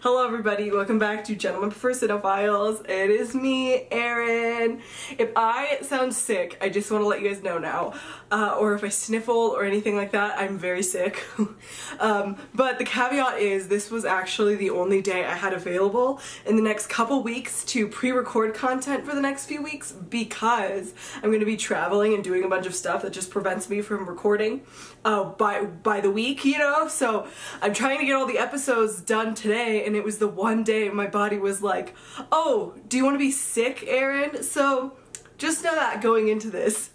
Hello everybody, welcome back to Gentlemen Prefer Cinephiles. It is me, Erynn. If I sound sick, I just want to let you guys know now. Or if I sniffle or anything like that, I'm very sick. But the caveat is this was actually the only day I had available in the next couple weeks to pre-record content for the next few weeks because I'm going to be traveling and doing a bunch of stuff that just prevents me from recording by the week, you know? So I'm trying to get all the episodes done today, and it was the one day my body was like, oh, do you want to be sick, Erynn? So just know that going into this.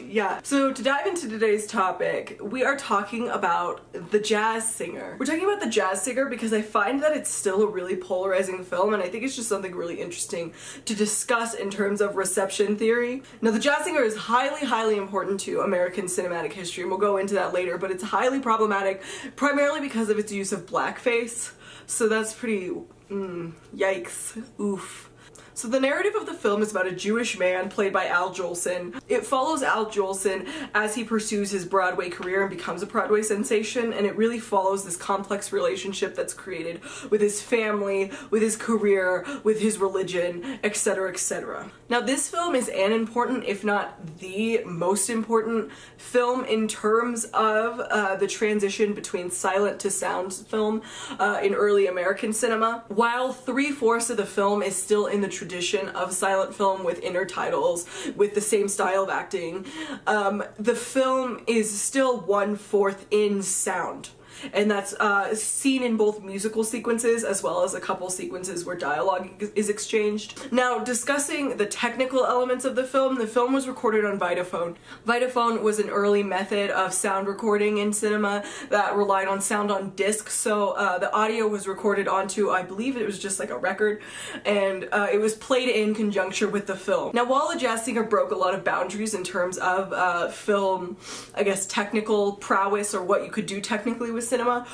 Yeah. So to dive into today's topic, we are talking about The Jazz Singer. We're talking about The Jazz Singer because I find that it's still a really polarizing film, and I think it's just something really interesting to discuss in terms of reception theory. Now, The Jazz Singer is highly important to American cinematic history, and we'll go into that later, but it's highly problematic primarily because of its use of blackface. So that's pretty, yikes, oof. So the narrative of the film is about a Jewish man played by Al Jolson. It follows Al Jolson as he pursues his Broadway career and becomes a Broadway sensation, and it really follows this complex relationship that's created with his family, with his career, with his religion, etc., etc. Now, this film is an important, if not the most important film in terms of the transition between silent to sound film in early American cinema. While 3/4 of the film is still in the tradition of silent film with intertitles, with the same style of acting, the film is still 1/4 in sound. And that's seen in both musical sequences as well as a couple sequences where dialogue is exchanged. Now, discussing the technical elements of the film was recorded on Vitaphone. Vitaphone was an early method of sound recording in cinema that relied on sound on disc, so the audio was recorded onto, I believe it was just like a record, and it was played in conjunction with the film. Now, while The Jazz Singer broke a lot of boundaries in terms of film, I guess, technical prowess or what you could do technically with cinema,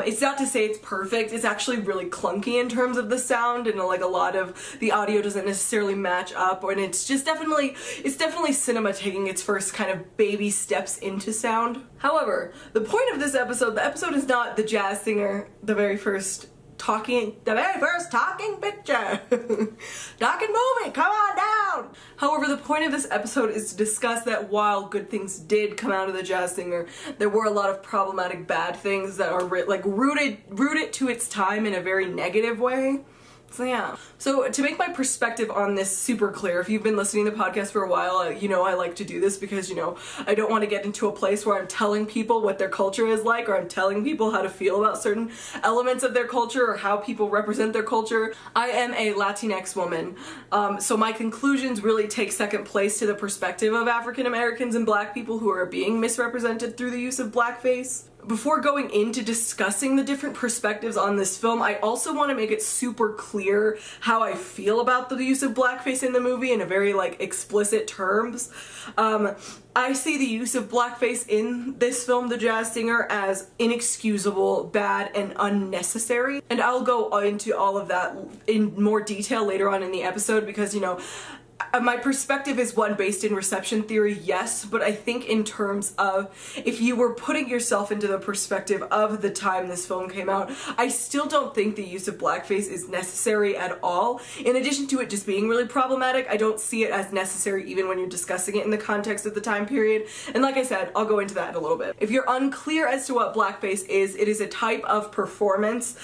it's not to say it's perfect. It's actually really clunky in terms of the sound, and like a lot of the audio doesn't necessarily match up, and it's definitely cinema taking its first kind of baby steps into sound. However, the point of this episode, the episode is not The Jazz Singer, the very first talking picture. Talking movie, come on down! However, the point of this episode is to discuss that while good things did come out of The Jazz Singer, there were a lot of problematic bad things that are rooted to its time in a very negative way. So yeah. So to make my perspective on this super clear, if you've been listening to the podcast for a while, you know I like to do this because, you know, I don't want to get into a place where I'm telling people what their culture is like, or I'm telling people how to feel about certain elements of their culture or how people represent their culture. I am a Latinx woman, so my conclusions really take second place to the perspective of African Americans and Black people who are being misrepresented through the use of blackface. Before going into discussing the different perspectives on this film, I also want to make it super clear how I feel about the use of blackface in the movie in a very, like, explicit terms. I see the use of blackface in this film, The Jazz Singer, as inexcusable, bad, and unnecessary. And I'll go into all of that in more detail later on in the episode because, you know, my perspective is one based in reception theory, yes, but I think in terms of if you were putting yourself into the perspective of the time this film came out, I still don't think the use of blackface is necessary at all. In addition to it just being really problematic, I don't see it as necessary even when you're discussing it in the context of the time period. And like I said, I'll go into that in a little bit. If you're unclear as to what blackface is, it is a type of performance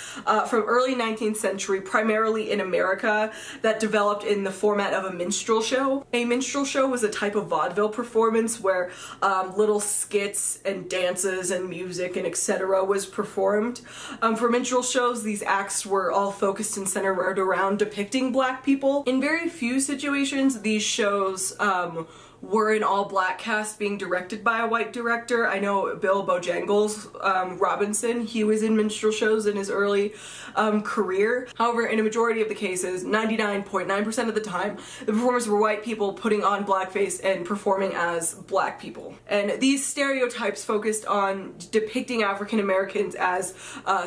from early 19th century, primarily in America, that developed in the format of a minstrel show. A minstrel show was a type of vaudeville performance where little skits and dances and music and etc. was performed. For minstrel shows, these acts were all focused and centered around depicting Black people. In very few situations, these shows were an all-black cast being directed by a white director. I know Bill Bojangles Robinson, he was in minstrel shows in his early career. However, in a majority of the cases, 99.9% of the time, the performers were white people putting on blackface and performing as Black people. And these stereotypes focused on depicting African Americans as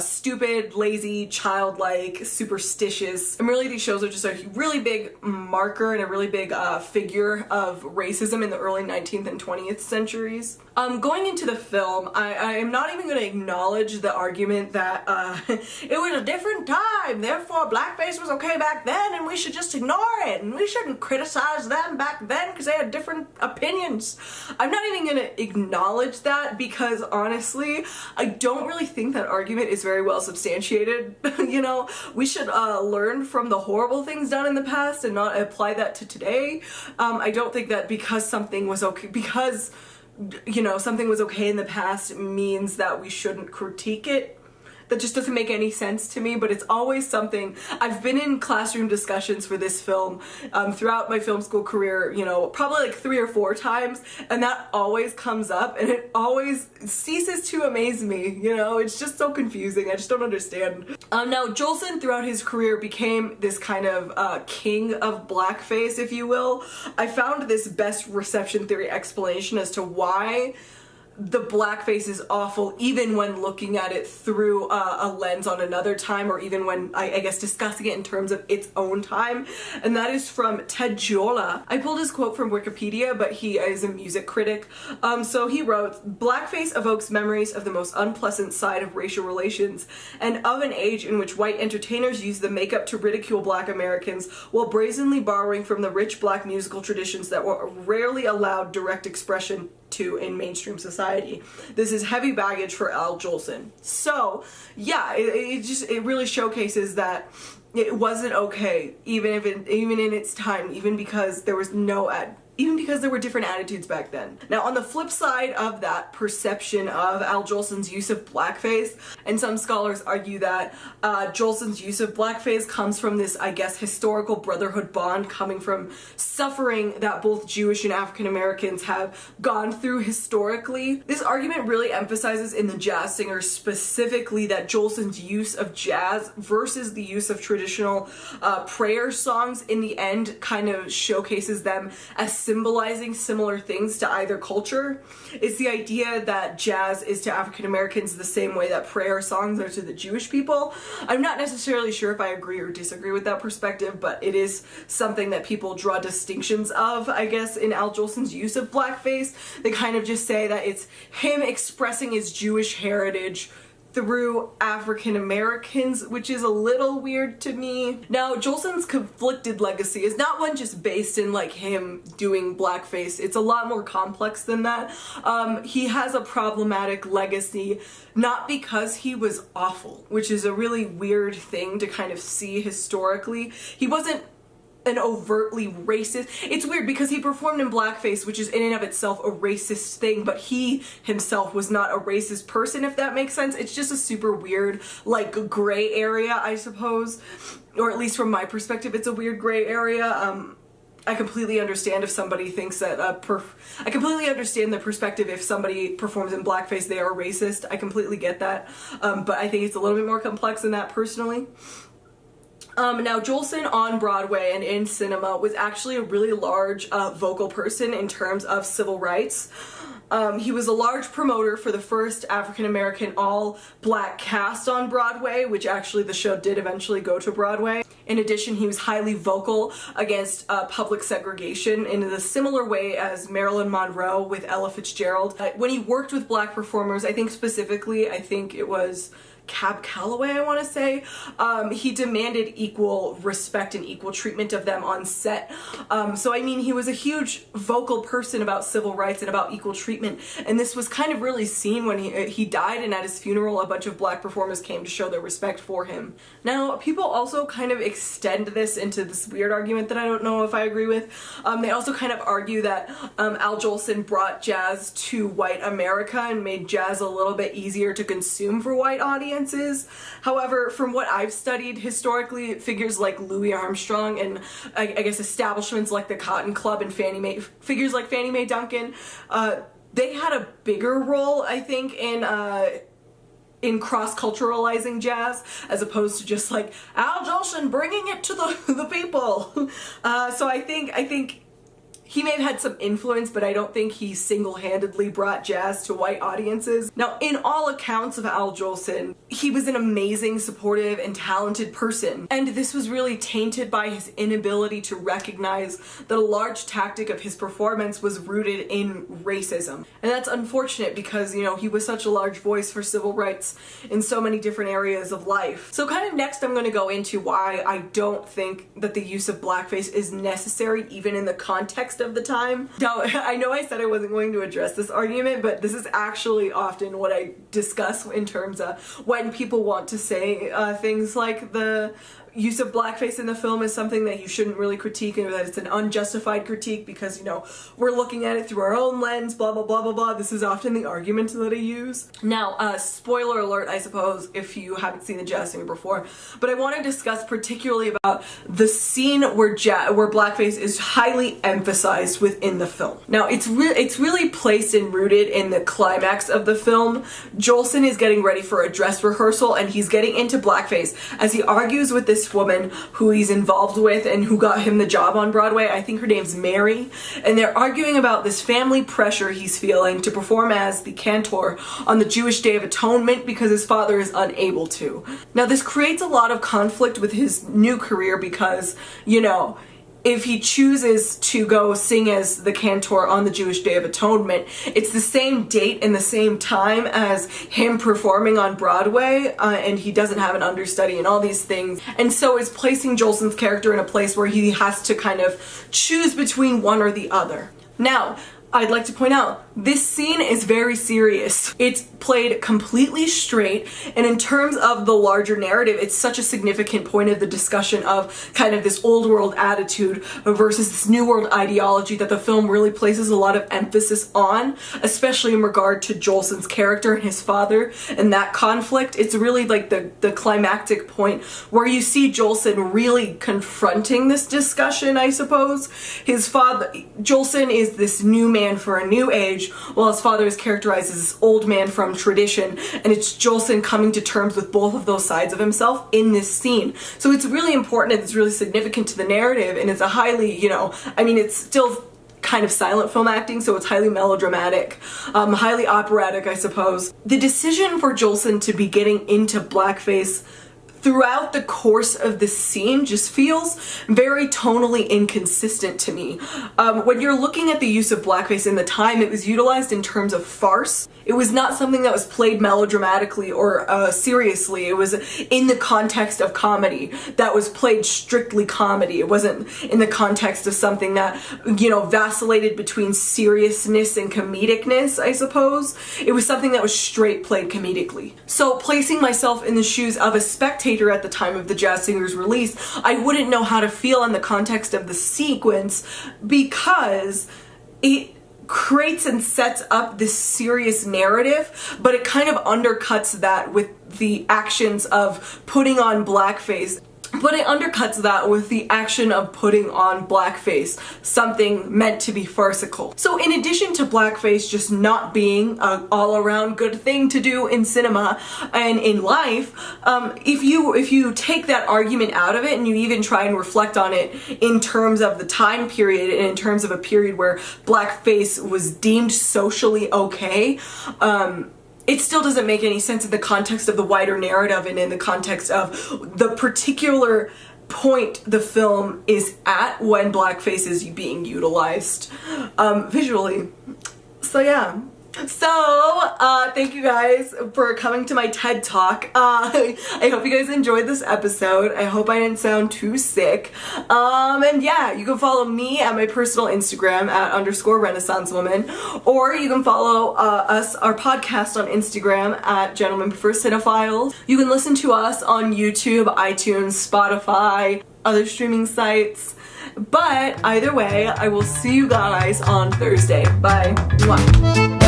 stupid, lazy, childlike, superstitious. And really, these shows are just a really big marker and a really big figure of racism in the early 19th and 20th centuries. Going into the film, I am not even going to acknowledge the argument that it was a different time time, therefore blackface was okay back then and we should just ignore it and we shouldn't criticize them back then because they had different opinions. I'm not even gonna acknowledge that because honestly, I don't really think that argument is very well substantiated. You know, we should learn from the horrible things done in the past and not apply that to today. I don't think that because something was okay, because, you know, something was okay in the past means that we shouldn't critique it. That just doesn't make any sense to me, but it's always something. I've been in classroom discussions for this film throughout my film school career, you know, probably like 3 or 4 times, and that always comes up, and it always ceases to amaze me, you know? It's just so confusing. I just don't understand. Now, Jolson, throughout his career, became this kind of king of blackface, if you will. I found this best reception theory explanation as to why the blackface is awful even when looking at it through a lens on another time, or even when I guess discussing it in terms of its own time, and that is from Ted Giola. I pulled his quote from Wikipedia, but he is a music critic. So he wrote, "Blackface evokes memories of the most unpleasant side of racial relations and of an age in which white entertainers used the makeup to ridicule black Americans while brazenly borrowing from the rich black musical traditions that were rarely allowed direct expression to in mainstream society." This is heavy baggage for Al Jolson. So yeah, it really showcases that it wasn't okay, even in its time, even because there was even because there were different attitudes back then. Now, on the flip side of that perception of Al Jolson's use of blackface, and some scholars argue that Jolson's use of blackface comes from this, I guess, historical brotherhood bond coming from suffering that both Jewish and African Americans have gone through historically. This argument really emphasizes in The Jazz Singer specifically that Jolson's use of jazz versus the use of traditional prayer songs in the end kind of showcases them as symbolizing similar things to either culture. It's the idea that jazz is to African Americans the same way that prayer songs are to the Jewish people. I'm not necessarily sure if I agree or disagree with that perspective, but it is something that people draw distinctions of, I guess, in Al Jolson's use of blackface. They kind of just say that it's him expressing his Jewish heritage through African Americans, which is a little weird to me. Now, Jolson's conflicted legacy is not one just based in like him doing blackface. It's a lot more complex than that. He has a problematic legacy, not because he was awful, which is a really weird thing to kind of see historically. He wasn't an overtly racist. It's weird because he performed in blackface, which is in and of itself a racist thing, but he himself was not a racist person, if that makes sense. It's just a super weird, like, gray area, I suppose. Or at least from my perspective, it's a weird gray area. I completely understand if somebody thinks that I completely understand the perspective if somebody performs in blackface, they are racist. I completely get that. But I think it's a little bit more complex than that personally. Now, Jolson on Broadway and in cinema was actually a really large vocal person in terms of civil rights. He was a large promoter for the first African-American all-black cast on Broadway, which actually the show did eventually go to Broadway. In addition, he was highly vocal against public segregation in a similar way as Marilyn Monroe with Ella Fitzgerald. When he worked with black performers, I think it was Cab Calloway, I want to say, he demanded equal respect and equal treatment of them on set. So I mean, he was a huge vocal person about civil rights and about equal treatment, and this was kind of really seen when he died, and at his funeral a bunch of black performers came to show their respect for him. Now, people also kind of extend this into this weird argument that I don't know if I agree with. They also kind of argue that Al Jolson brought jazz to white America and made jazz a little bit easier to consume for white audiences. However, from what I've studied historically, figures like Louis Armstrong and I guess establishments like the Cotton Club and figures like Fannie Mae Duncan, they had a bigger role, I think, in cross-culturalizing jazz, as opposed to just like Al Jolson bringing it to the people. So I think He may have had some influence, but I don't think he single-handedly brought jazz to white audiences. Now, in all accounts of Al Jolson, he was an amazing, supportive, and talented person. And this was really tainted by his inability to recognize that a large tactic of his performance was rooted in racism. And that's unfortunate because, you know, he was such a large voice for civil rights in so many different areas of life. So kind of next I'm going to go into why I don't think that the use of blackface is necessary even in the context of the time. Now, I know I said I wasn't going to address this argument, but this is actually often what I discuss in terms of when people want to say things like the use of blackface in the film is something that you shouldn't really critique, and that it's an unjustified critique because, you know, we're looking at it through our own lens, blah, blah, blah, blah, blah. This is often the argument that I use. Now, spoiler alert, I suppose, if you haven't seen the jazz singer before, but I want to discuss particularly about the scene where blackface is highly emphasized within the film. Now, it's really placed and rooted in the climax of the film. Jolson is getting ready for a dress rehearsal, and he's getting into blackface as he argues with this woman who he's involved with and who got him the job on Broadway. I think her name's Mary, and they're arguing about this family pressure he's feeling to perform as the cantor on the Jewish Day of Atonement because his father is unable to. Now, this creates a lot of conflict with his new career because, you know, if he chooses to go sing as the cantor on the Jewish Day of Atonement, it's the same date and the same time as him performing on Broadway, and he doesn't have an understudy and all these things. And so it's placing Jolson's character in a place where he has to kind of choose between one or the other. Now, I'd like to point out, this scene is very serious. It's played completely straight, and in terms of the larger narrative, it's such a significant point of the discussion of kind of this old world attitude versus this new world ideology that the film really places a lot of emphasis on, especially in regard to Jolson's character and his father and that conflict. It's really like the climactic point where you see Jolson really confronting this discussion, I suppose. His father, Jolson, is this new man for a new age, while his father is characterized as this old man from tradition, and it's Jolson coming to terms with both of those sides of himself in this scene. So it's really important and it's really significant to the narrative, and it's a highly, you know, I mean, it's still kind of silent film acting, so it's highly melodramatic, highly operatic, I suppose. The decision for Jolson to be getting into blackface throughout the course of the scene just feels very tonally inconsistent to me. When you're looking at the use of blackface in the time, it was utilized in terms of farce. It was not something that was played melodramatically or seriously. It was in the context of comedy that was played strictly comedy. It wasn't in the context of something that, you know, vacillated between seriousness and comedicness, I suppose. It was something that was straight played comedically. So placing myself in the shoes of a spectator at the time of the jazz singer's release, I wouldn't know how to feel in the context of the sequence because it creates and sets up this serious narrative, but it kind of undercuts that with the actions of putting on blackface. But it undercuts that with the action of putting on blackface, something meant to be farcical. So in addition to blackface just not being an all-around good thing to do in cinema and in life, if you take that argument out of it and you even try and reflect on it in terms of the time period and in terms of a period where blackface was deemed socially okay, it still doesn't make any sense in the context of the wider narrative and in the context of the particular point the film is at when blackface is being utilized visually. So yeah. So, thank you guys for coming to my TED Talk. I hope you guys enjoyed this episode. I hope I didn't sound too sick. And yeah, you can follow me at my personal Instagram at _RenaissanceWoman, or you can follow our podcast on Instagram at Gentlemen Prefer Cinephiles. You can listen to us on YouTube, iTunes, Spotify, other streaming sites. But either way, I will see you guys on Thursday. Bye. Mwah.